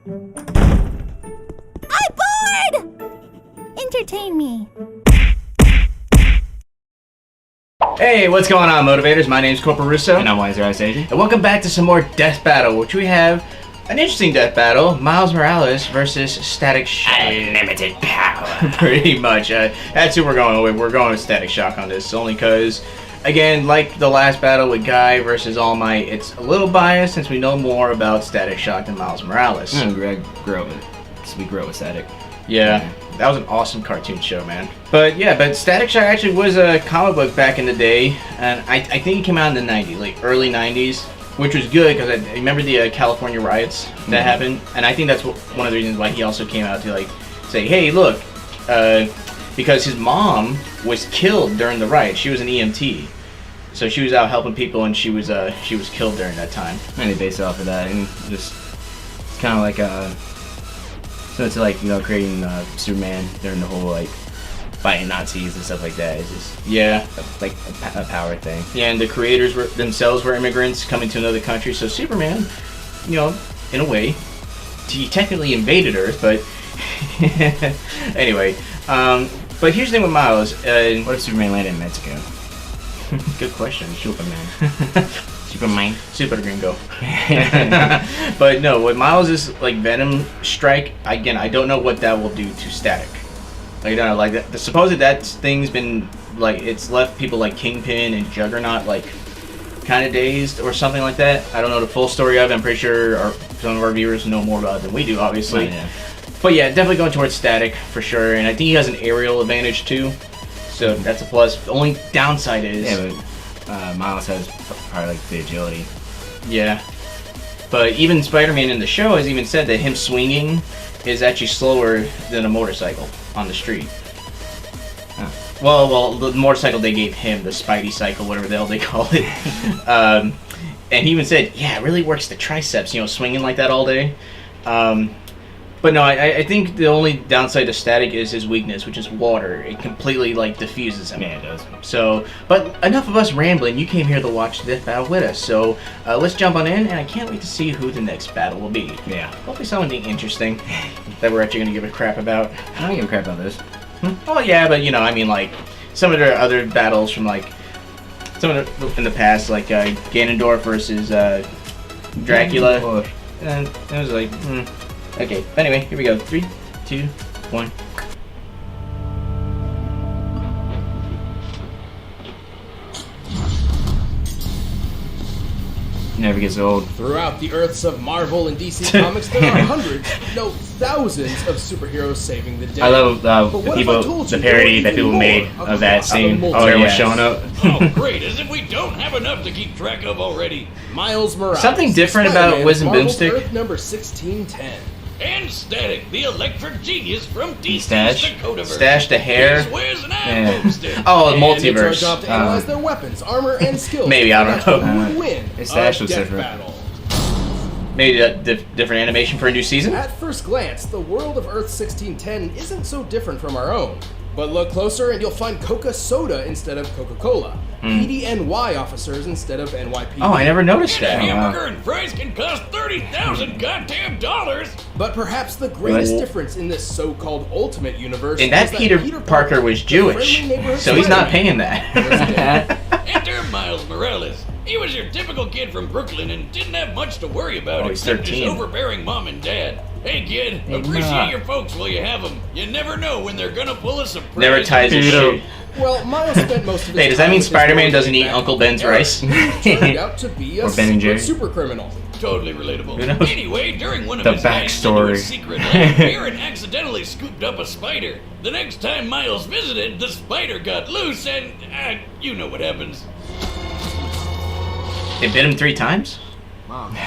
I'm bored! Entertain me. Hey, what's going on, Motivators? My name's Corporal Russo. And I'm Wiser Ice Agent. And welcome back to some more Death Battle, which we have an interesting death battle. Miles Morales versus Static Shock. Unlimited power. Pretty much. That's who we're going with. We're going with Static Shock on this, only because, again, like the last battle with Guy versus All Might, it's a little biased since we know more about Static Shock than Miles Morales. We grew up with Static. Yeah, that was an awesome cartoon show, man. But yeah, Static Shock actually was a comic book back in the day, and I think it came out in the 90s, like early 90s, which was good because I remember the California riots that happened, and I think that's one of the reasons why he also came out to like say, hey, look, because his mom was killed during the riot. She was an EMT, so she was out helping people, and she was killed during that time. And they based it off of that, and just kind of like so it's like, you know, creating Superman during the whole like fighting Nazis and stuff like that. It's just like a power thing. Yeah, and the creators themselves were immigrants coming to another country. So Superman, you know, in a way, he technically invaded Earth, but anyway. But here's the thing with Miles. What if Superman landed in Mexico? Good question. Superman. Superman. Super Gringo. But no, what Miles is like Venom Strike. Again, I don't know what that will do to Static. Like, I don't know, like the supposed that thing's been like it's left people like Kingpin and Juggernaut like kind of dazed or something like that. I don't know the full story of it. I'm pretty sure some of our viewers know more about it than we do, obviously. Yeah. But yeah, definitely going towards Static for sure. And I think he has an aerial advantage too, so that's a plus. The only downside is Miles has probably like the agility. Yeah. But even Spider-Man in the show has even said that him swinging is actually slower than a motorcycle on the street. Huh. Well, the motorcycle they gave him, the Spidey cycle, whatever the hell they call it. And he even said, yeah, it really works the triceps, you know, swinging like that all day. But no, I think the only downside to Static is his weakness, which is water. It completely, like, diffuses him. Yeah, it does. So, but enough of us rambling. You came here to watch Death Battle with us. So, let's jump on in, and I can't wait to see who the next battle will be. Yeah. Hopefully something interesting that we're actually going to give a crap about. I don't give a crap about this. Oh, yeah, but, you know, I mean, like, some of the other battles from, like, some of the, in the past, like, Ganondorf versus, Dracula. And it was like, Okay, anyway, here we go. 3, 2, 1. Never gets old. Throughout the Earths of Marvel and DC Comics, there are hundreds, no thousands of superheroes saving the day. I love But what if I told the you parody there that were people even made more of that scene. multiverse? Oh, everyone's showing up. Oh, great, as if we don't have enough to keep track of already. Miles Morales. Something different about Spider-Man, Wiz and Marvel's Boomstick? Earth number 1610. And Static, the electric genius from DC's Stash? Dakotaverse. Stash the hair. Here's Wiz and I'm Yeah. Boomstick. Oh, And it's our multiverse. job to analyze their weapons, armor, and skills. Maybe, I don't That's who know. would win His stash a was death different. battle. Maybe a different animation for a new season? At first glance, the world of Earth 1610 isn't so different from our own. But look closer and you'll find Coca-Soda instead of Coca-Cola. PDNY officers instead of NYPD. Oh, I never noticed And a that. hamburger and fries can cost 30,000 goddamn dollars. But perhaps the greatest What? difference in this so-called Ultimate Universe And is that Peter Parker was the Jewish, friendly neighborhood so he's not Spider-Man. paying that. Enter Miles Morales. He was your typical kid from Brooklyn and didn't have much to worry about Oh, he's except 13. his overbearing mom and dad. Hey kid, Hey, appreciate Ma. your folks while you have them. You never know when they're gonna pull a surprise. Never ties his Peter. shoe. Well, Miles spent most of his Hey, does that time mean with his Spider-Man mom doesn't eat back Uncle in Ben's Paris. rice? Turned out to be a Or Ben and Jerry. super criminal. Totally relatable. Who knows? Anyway, during one of The his nights into backstory. a secret lab, Aaron accidentally scooped up a spider. The next time Miles visited, the spider got loose and, you know what happens. They bit him 3 times?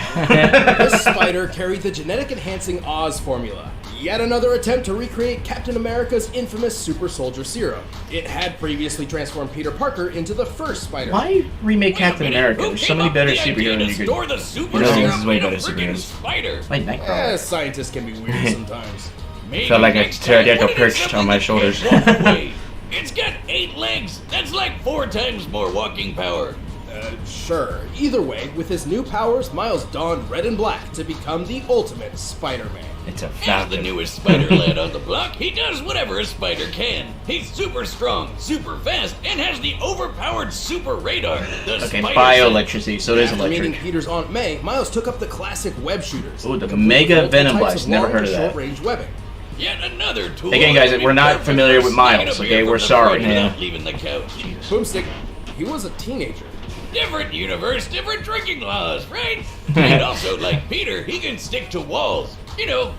This spider carried the genetic enhancing Oz formula. Yet another attempt to recreate Captain America's infamous super soldier serum. It had previously transformed Peter Parker into the first Spider. Why remake Wait a Captain minute, America? who There's so came many up better with the idea superheroes to you could... store the super You know, serum this is way in a better friggin' superheroes. spider. Like Nightcrawler. Scientists can be weird sometimes. Maybe Felt like a next time, pterodactyl what if perched something on my that shoulders. can't walk away? It's got 8 legs. That's like 4 times more walking power. Sure. Either way, with his new powers, Miles donned red and black to become the ultimate Spider-Man. It's a As the Falcon. newest spider lad on the block, he does whatever a spider can. He's super strong, super fast, and has the overpowered super radar. The Okay, spider bioelectricity, so it is After meeting electric. Peter's Aunt May, Miles took up the classic web shooters. Ooh, the complete with Mega multiple Venom types Blast. of Never long heard of and that. short-range webbing. Yet another tool. Again, guys, that would we're be not perfect familiar for with sneaking Miles, a okay? beer We're from the sorry. fridge Yeah. without leaving the couch. Boomstick, he was a teenager. Different universe, different drinking laws, right? And also, like Peter, he can stick to walls. You know,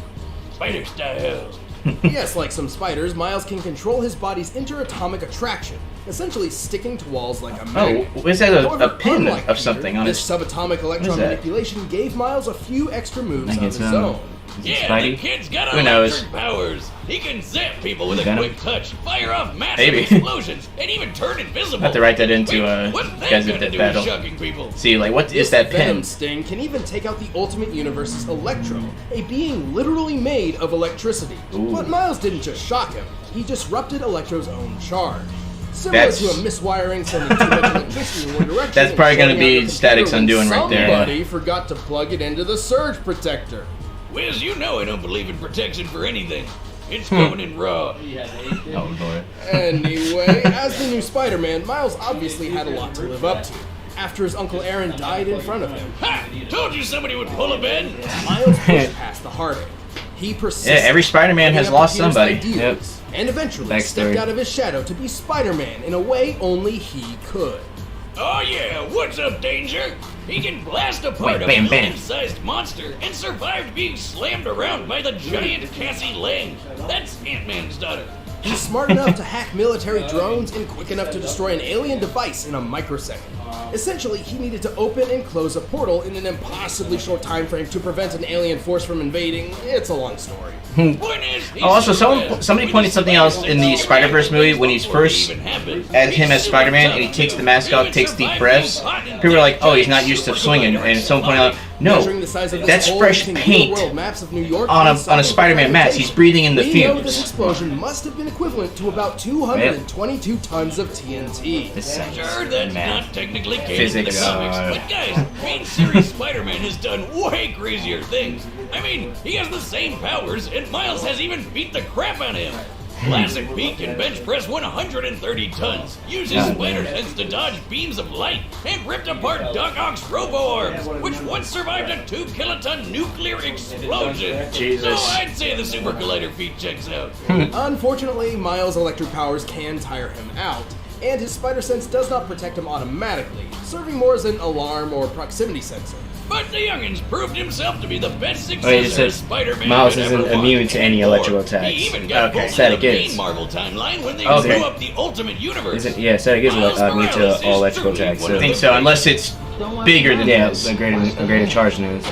spider style. Yes, like some spiders, Miles can control his body's interatomic attraction, essentially sticking to walls like a Oh, magnet. is that a However, pin unlike of Peter, something on this his... subatomic electron that? manipulation gave Miles a few extra moves I of guess his so. own. Yeah, Spidey? the kid's got Who knows? electric powers. He can zap people with a Venom? quick touch, fire off massive Maybe. explosions, and even turn invisible. I have to write that into, Wait, what's that guys at gonna that do battle. with shocking people? See, like, what is This that Venom pin? Sting can even take out the Ultimate Universe's Electro, a being literally made of electricity. Ooh. But Miles didn't just shock him, he disrupted Electro's own charge. Similar That's- to a miswiring sending too much electricity in one direction. That's and probably gonna shutting be out the Static's computer when undoing right there. Somebody forgot to plug it into the surge protector. Wiz, you know I don't believe in protection for anything. It's going in raw. Oh, Lord. Anyway, as the new Spider-Man, Miles obviously had a lot to live up to. After his Uncle Aaron died in front of him, Ha! Told you somebody would pull a Ben. Miles pushed past the heartache. He persisted. Yeah, every Spider-Man has giving up lost Peter's somebody. ideals, and eventually Backstory. stepped out of his shadow to be Spider-Man in a way only he could. Oh yeah, what's up, Danger? He can blast apart Wait, a bam, bam. million-sized monster and survived being slammed around by the giant Cassie Lang. That's Ant-Man's daughter. He's smart enough to hack military drones and quick enough to destroy an alien device in a microsecond. Essentially, he needed to open and close a portal in an impossibly short time frame to prevent an alien force from invading. It's a long story. Point is, he's Oh, also, survived. somebody When pointed the something else spider in the already Spider-Verse movie happened when he's before it first even happened. as him as He's Spider-Man super and he tough. takes the mask He off, would takes deep survive breaths. being hot and People were like, "Oh, he's giant not used to super swinging," glider and someone pointed out, Measuring "No, the size of this that's hole fresh using paint real-world maps of New York on and a solid Spider-Man mask. He's gravitation. breathing in the We know this fumes." explosion must have been equivalent to about 222 tons of TNT. This sounds Sure, that's mad. not technically canon Physics. to the comics, but guys, main series Spider-Man has done way crazier things. I mean, he has the same powers, and Miles has even beat the crap out of him. Classic Pete can bench press 130 tons, use his spider sense to dodge beams of light, and ripped apart Doc Ock's robo-arms, which once survived a 2-kiloton nuclear explosion. Jesus. So I'd say the Super Collider feat checks out. Unfortunately, Miles' electric powers can tire him out, and his spider sense does not protect him automatically, serving more as an alarm or proximity sensor. But the youngins proved himself to be the best Wait, it successor says Spider-Man Miles could isn't ever want. immune to any Or electrical attacks. He even got Okay, pulled Static to the is. main Marvel timeline when they Okay. blew up the Ultimate Universe. Isn't, yeah, Static is Miles immune Morales to is all electrical truly attacks. one So. I think so, unless it's bigger than Yeah, his. a greater charge news.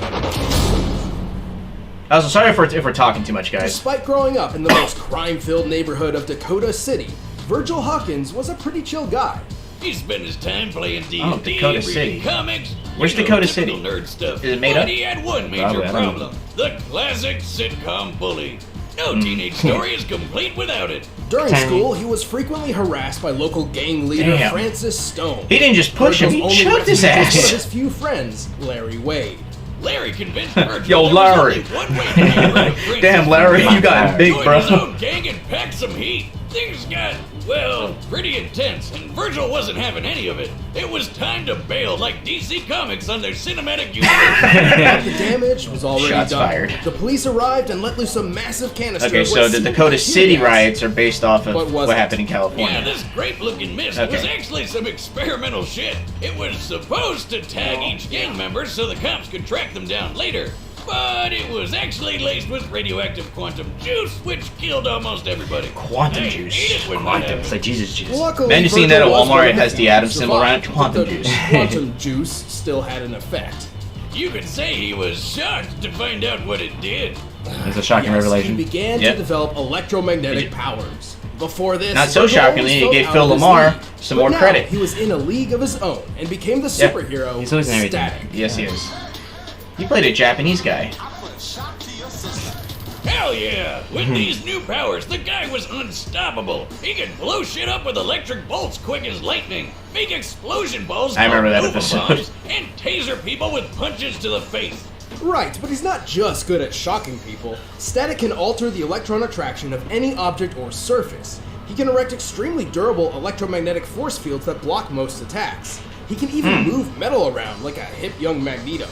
Also, sorry if we're talking too much, guys. Despite growing up in the most crime-filled neighborhood of Dakota City, Virgil Hawkins was a pretty chill guy. He spent his time playing D&D, Oh, Dakota reading City. comics. Where's you know, Dakota typical City? nerd stuff. Is it made but up? he had one major Probably, I don't know. problem: the classic sitcom bully. No teenage story is complete without it. During Dang. school, he was frequently harassed by local gang leader Damn. Francis Stone. He didn't just push him; Virgil's he only choked his refuge was one of ass. his few friends, Larry Wade. Larry convinced Virgil Yo, there was Larry. only one way to get rid of Francis Damn, Larry, you got big, Joined bro. his own gang and packed some heat. Things got, well, pretty intense, and Virgil wasn't having any of it. It was time to bail, like DC Comics on their cinematic universe. The damage was already Shots done. fired. The police arrived and let loose a massive canister. Okay, of so what the seemed Dakota like City tear gas. riots are based off of But what wasn't. happened in Yeah, California. this great-looking mist Okay. was actually some experimental shit. It was supposed to tag each gang member so the cops could track them down later. But it was actually laced with radioactive quantum juice, which killed almost everybody. Quantum Hey, juice. eat it when that Quantum. happens. It's like Jesus juice. Luckily, Man, you seen that Virgil at was Walmart? one It of has the few atom who symbol around it. survived, Quantum but the juice. Quantum juice still had an effect. You could say he was shocked to find out what it did. It's a shocking Yes, revelation. He began Yep. to develop electromagnetic powers. Before this, Not so Virgil shockingly, always he felt gave out Phil of his Lamar league. some But more now credit. He was in a league of his own and became the Yeah. superhero He's always in everything. Static. Yes, he is. He played a Japanese guy. And Hell yeah! With these new powers, the guy was unstoppable. He could blow shit up with electric bolts quick as lightning, make explosion balls I remember called that Nova episode. bombs, and taser people with punches to the face. Right, but he's not just good at shocking people. Static can alter the electron attraction of any object or surface. He can erect extremely durable electromagnetic force fields that block most attacks. He can even move metal around like a hip young Magneto.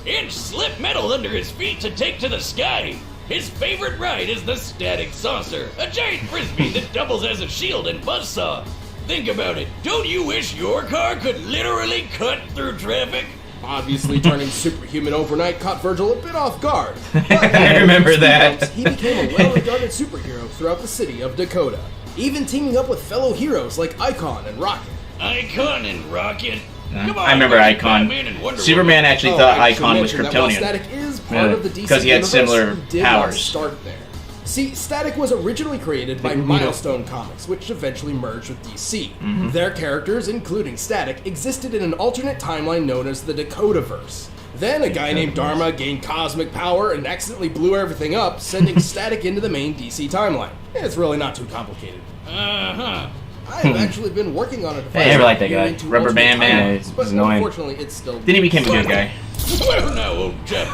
And slip metal under his feet to take to the sky. His favorite ride is the Static Saucer, a giant frisbee that doubles as a shield and buzzsaw. Think about it. Don't you wish your car could literally cut through traffic? Obviously, turning superhuman overnight caught Virgil a bit off guard. But I remember that. he became a well-regarded superhero throughout the city of Dakota, even teaming up with fellow heroes like Icon and Rocket. Icon and Rocket. Come on, I remember where's Icon. Batman and Wonder Superman Woman? actually thought I should Icon was mention that while Kryptonian. Static is part Really? of the DC Because he had universe, similar he did powers. not start there. See, Static was originally created by Milestone Comics, which eventually merged with DC. Mm-hmm. Their characters, including Static, existed in an alternate timeline known as the Dakotaverse. Then a guy named Dharma gained cosmic power and accidentally blew everything up, sending Static into the main DC timeline. It's really not too complicated. Uh-huh. I've actually been working on it. Hey, I never liked that guy. Rubber Band Man. He's But annoying. unfortunately, it's still... Then he became a good guy. Well, now, old chap.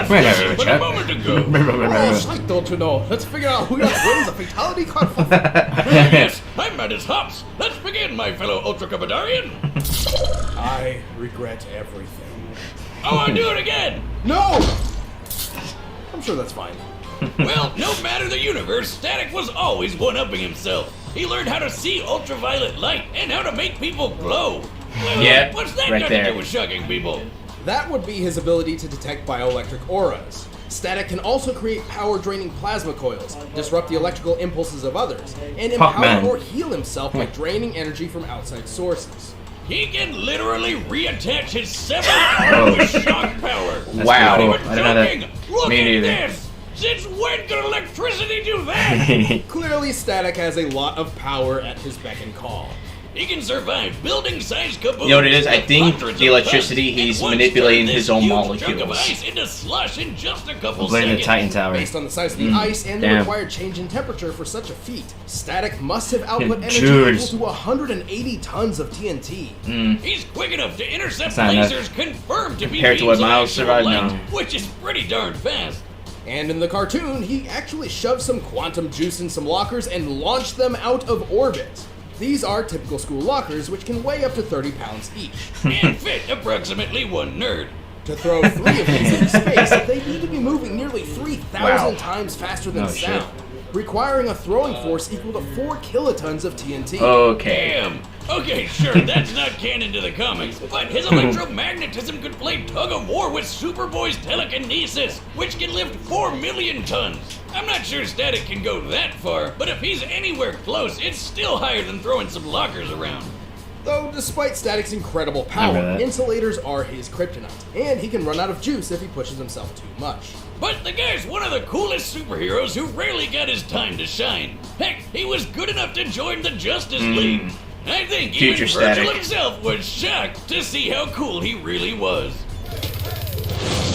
What did you but a moment ago? Oh, shite, don't you know? Let's figure out who wins a fatality conflict. Yes, I'm mad as hops. Let's begin, my fellow Ultra Cupidarian. I regret everything. Oh, I'll do it again. No! I'm sure that's fine. Well, no matter the universe, Static was always one-upping himself. He learned how to see ultraviolet light and how to make people glow. Well, Yep, what's that right got there. to do with shocking people? That would be his ability to detect bioelectric auras. Static can also create power-draining plasma coils, disrupt the electrical impulses of others, and empower Pac-Man. or heal himself by draining energy from outside sources. He can literally reattach his severed arm with shock power. Wow. pretty Not cool. even I didn't know that. joking. Look Me at neither. this. Since when could electricity do that? Clearly, Static has a lot of power at his beck and call. He can survive building-sized kabooms. You know what it is? I think hundreds the of electricity, tons, he's and once manipulating turned his this own huge chunk of molecules. ice into slush in just a couple Blame the seconds. Titan Tower. Based on the size of the ice and the Damn. required change in temperature for such a feat, Static must have output energy Joules. equal to 180 tons of TNT. He's quick enough to intercept That's not enough. lasers confirmed to be Compared to beams what of Miles actual survived? light, No. which is pretty darn fast. And in the cartoon, he actually shoved some quantum juice in some lockers and launched them out of orbit. These are typical school lockers, which can weigh up to 30 pounds each. And fit approximately one nerd. To throw 3 of these into space, they need to be moving nearly 3,000 Wow. times faster than Oh, shit. sound, requiring a throwing force equal to 4 kilotons of TNT. Okay. Damn. Okay, sure, that's not canon to the comics, but his electromagnetism could play tug-of-war with Superboy's telekinesis, which can lift 4 million tons. I'm not sure Static can go that far, but if he's anywhere close, it's still higher than throwing some lockers around. Though, despite Static's incredible power, remember that. insulators are his kryptonite, and he can run out of juice if he pushes himself too much. But the guy's one of the coolest superheroes who rarely got his time to shine. Heck, he was good enough to join the Justice League. I think Future even Virgil Static. himself was shocked to see how cool he really was.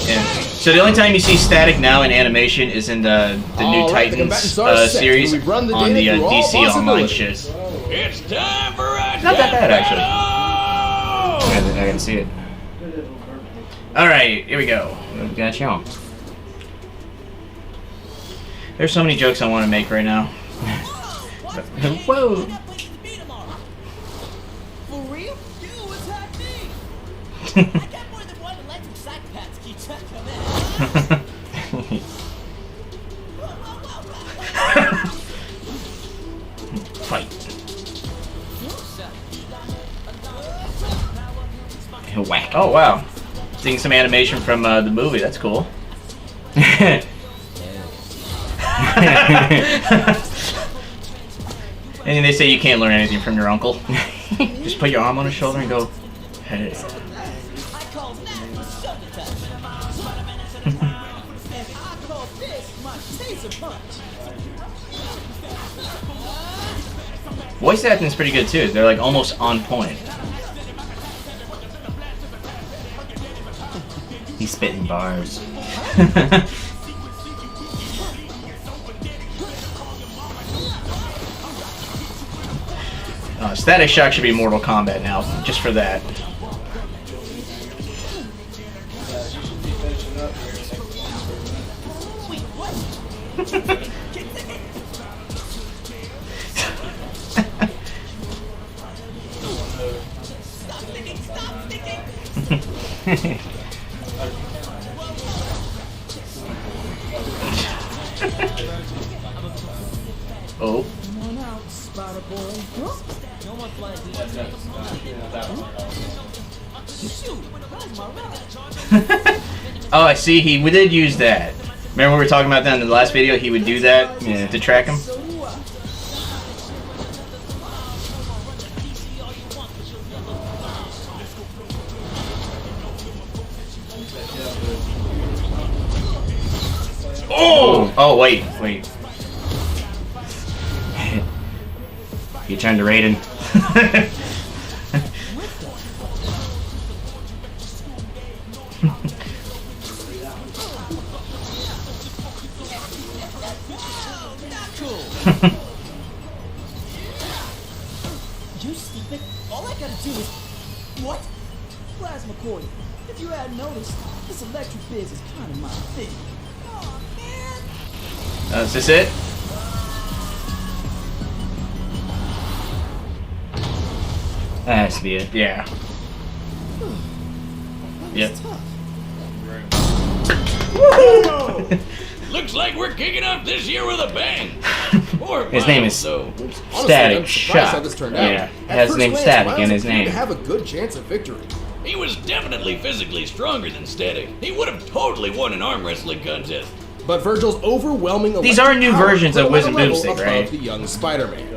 Yeah. So the only time you see Static now in animation is in the new All right, the Titans combatants are set. series We run the on the data through all DC Online possibilities. shit. It's time for a Not that bad, actually. battle! I can see it. All right, here we go. Got you. There's so many jokes I want to make right now. Whoa. For real? You attack me! I got more than one electric psychopath to keep track of that. Fight. Whack. Oh wow, seeing some animation from the movie. That's cool. And they say you can't learn anything from your uncle. Just put your arm on his shoulder and go, hey. I call that shoulder touch. I call this my taser punch. Voice acting's pretty good too. They're like almost on point. He's spitting bars. Static Shock should be Mortal Kombat now, just for that. Oh. Oh, I see. We did use that. Remember we were talking about that in the last video? He would do that to track him. Oh! Oh, wait. You turned to Raiden. You stupid. All I gotta do is... What? Plasma coil. If you hadn't noticed, this electric biz is kind of my thing. Oh, man. Is this it? That has to be it. Yeah. Yep. Looks like we're kicking off this year with a bang. Poor His name Miles, is though. Honestly, Static I'm surprised how Shock. this turned out. Yeah, At it has the first name glance, Static Miles in his appeared name. to have a good chance of victory. He was definitely physically stronger than Static. He would have totally won an arm wrestling contest. But Virgil's overwhelming These electric are new power versions put of him Wisdom at a level Boomstick, above right? the young Spider-Man.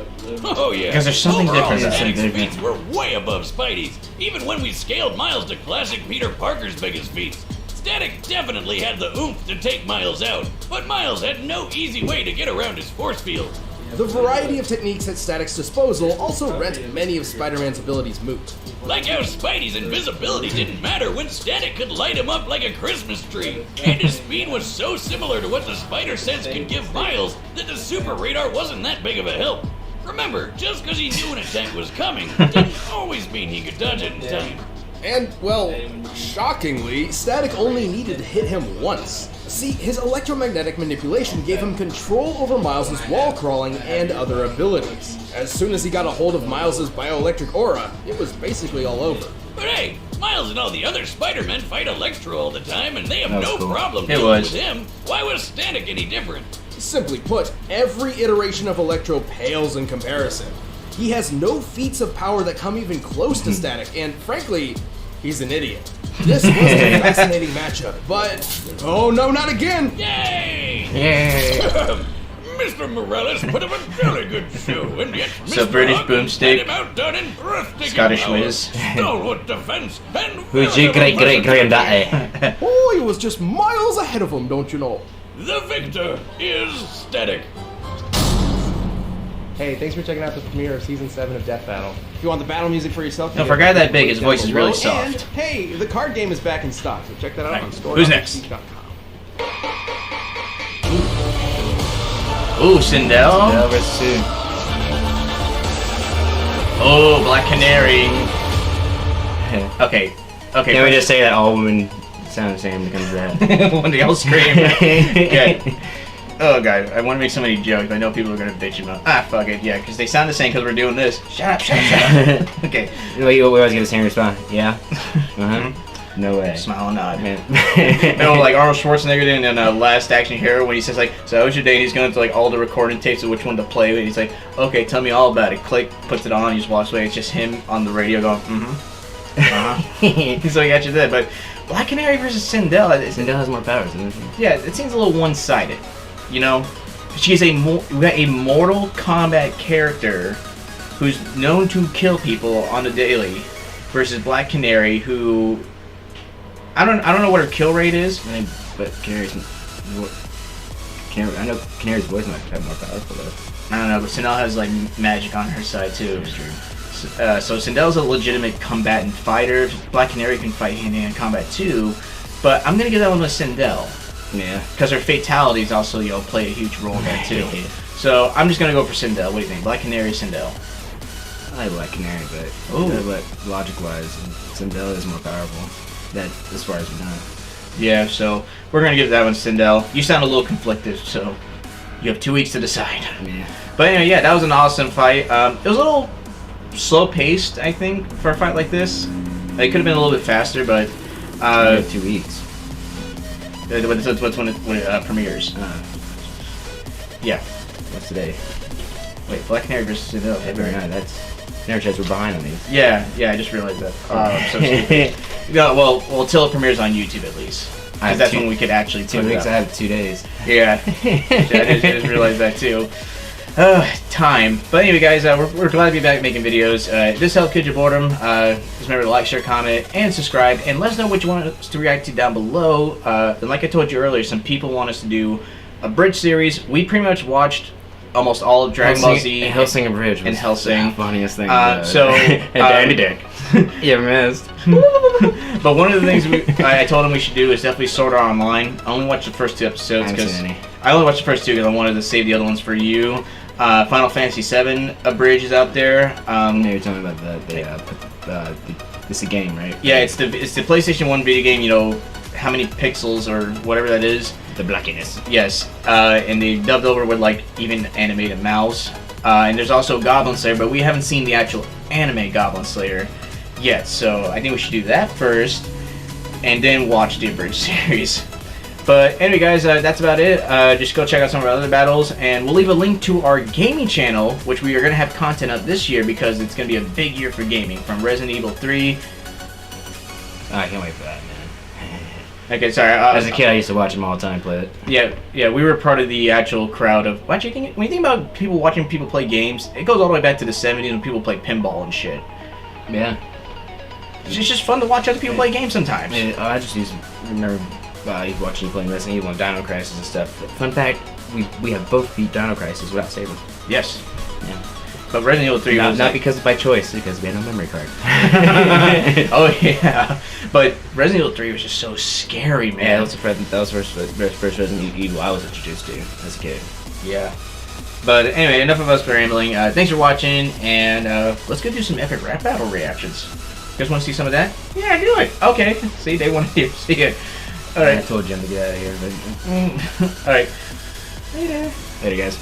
Oh yeah. Because there's something Overall, different. Static's Something feats were way above Spidey's, even when we scaled Miles to classic Peter Parker's biggest feats. Static definitely had the oomph to take Miles out, but Miles had no easy way to get around his force field. The variety of techniques at Static's disposal also rent many of Spider-Man's abilities moot. Like how Spidey's invisibility didn't matter when Static could light him up like a Christmas tree. And his speed was so similar to what the Spider Sense could give Miles that the Super Radar wasn't that big of a help. Remember, just because he knew an attack was coming didn't always mean he could dodge it in time. And, well, shockingly, Static only needed to hit him once. See, his electromagnetic manipulation gave him control over Miles' wall crawling and other abilities. As soon as he got a hold of Miles' bioelectric aura, it was basically all over. But hey, Miles and all the other Spider-Men fight Electro all the time, and they have That was no cool. problem It dealing was. with him. Why was Static any different? Simply put, every iteration of Electro pales in comparison. He has no feats of power that come even close to Static, and frankly, he's an idiot. This was a fascinating matchup, but... Oh no, not again! Yay! Yay! Mr. Morales put up a very good show, and yet So Mr. British Hawkins Boomstick, had him outdone in breathtaking Scottish power, Wiz. stalwart defense, and Who's your veritable great-great-granddaddy? Oh, he was just miles ahead of him, don't you know? The victor is Static. Hey, thanks for checking out the premiere of Season 7 of Death Battle. If you want the battle music for yourself... No, for a guy that big, his voice is really soft. And, hey, the card game is back in stock, so check that out on store. Who's next? Ooh, Sindel. Sindel versus Sue. Oh, Black Canary. Okay. Okay. Can we just say that all women sound the same when it comes to that? when they all scream? Okay. Oh god, I want to make so many jokes, but I know people are gonna bitch about. Fuck it, yeah, because they sound the same because we're doing this. Shut up, shut up, shut up. Okay. Wait, what was I gonna say in response? Yeah? Uh-huh. No way. Smile and nod. Man. No, like Arnold Schwarzenegger in Last Action Hero when he says like, so how was your day? And he's going to like all the recording tapes of which one to play. And he's like, okay, tell me all about it. Click, puts it on, he just walks away. It's just him on the radio going, He's like, actually did. But Black Canary versus Sindel. Sindel has more powers, doesn't he? Yeah, it seems a little one-sided. You know, she's we got a Mortal Kombat character who's known to kill people on the daily, versus Black Canary, who I don't know what her kill rate is. But Canary's... I know Canary's voice might have more powerful though. I don't know, but Sindel has like magic on her side too. So Sindel's a legitimate combatant fighter. Black Canary can fight hand-to-hand combat too, but I'm gonna give that one with Sindel. Yeah. Because her fatalities also, play a huge role in that too. So I'm just gonna go for Sindel. What do you think? Black Canary, Sindel. I like Canary, Ooh. but logic-wise, Sindel is more powerful. That, as far as we know. Yeah, so we're gonna give that one Sindel. You sound a little conflicted, so you have 2 weeks to decide. Yeah. But anyway, yeah, that was an awesome fight. It was a little slow-paced, I think, for a fight like this. It could have been a little bit faster, but We have 2 weeks. what's when it premieres? Yeah. What's today? Wait, Black Canary versus Sindel. February 9th. That's. Never says we're behind on these. Yeah, I just realized that. I'm so stupid. Yeah, well, until it premieres on YouTube at least. I have Because that's two- when we could actually 2 put it weeks. up. I have 2 days. Yeah. I just realized that too. Time. But anyway, guys, we're glad to be back making videos. This helped kill your boredom. Just remember to like, share, comment, and subscribe. And let us know what you want us to react to down below. And like I told you earlier, some people want us to do a bridge series. We pretty much watched almost all of Dragon Ball Z. Hellsinger Bridge was and Hellsing. the funniest thing. So, and Danny Dick. You missed. But one of the things I told him we should do is definitely Sword Art Online. I only watched the first 2 episodes I haven't because seen any. I only watched the first 2 because I wanted to save the other ones for you. Final Fantasy VII Abridged is out there. No, you're talking about it's a game, right? Yeah, it's the PlayStation 1 video game. You know how many pixels or whatever that is. The blockiness. Yes, and they dubbed over with like even animated mouths. And there's also Goblin Slayer, but we haven't seen the actual anime Goblin Slayer yet. So I think we should do that first, and then watch the Abridged series. But anyway, guys, that's about it. Just go check out some of our other battles, and we'll leave a link to our gaming channel, which we are going to have content up this year because it's going to be a big year for gaming, from Resident Evil 3. I can't wait for that, man. Okay, sorry. As a kid, I used to watch them all the time play it. Yeah, we were part of the actual crowd of. Well, actually, when you think about people watching people play games, it goes all the way back to the 70s when people play pinball and shit. Yeah. It's just fun to watch other people play games sometimes. I just used to remember watching you playing Resident Evil and Dino Crisis and stuff. Fun fact, we have both beat Dino Crisis without saving. Yes. Yeah. But Resident Evil 3 was Not like- because by choice, because we had no memory card. Oh yeah. But Resident Evil 3 was just so scary, man. Yeah, that was first Resident Evil I was introduced to as a kid. Yeah. But anyway, enough of us rambling. Thanks for watching, and let's go do some epic rap battle reactions. You guys want to see some of that? Yeah, do it. Okay. See, they want to see it. All I right. told Jim to get out of here, but All right. later, guys.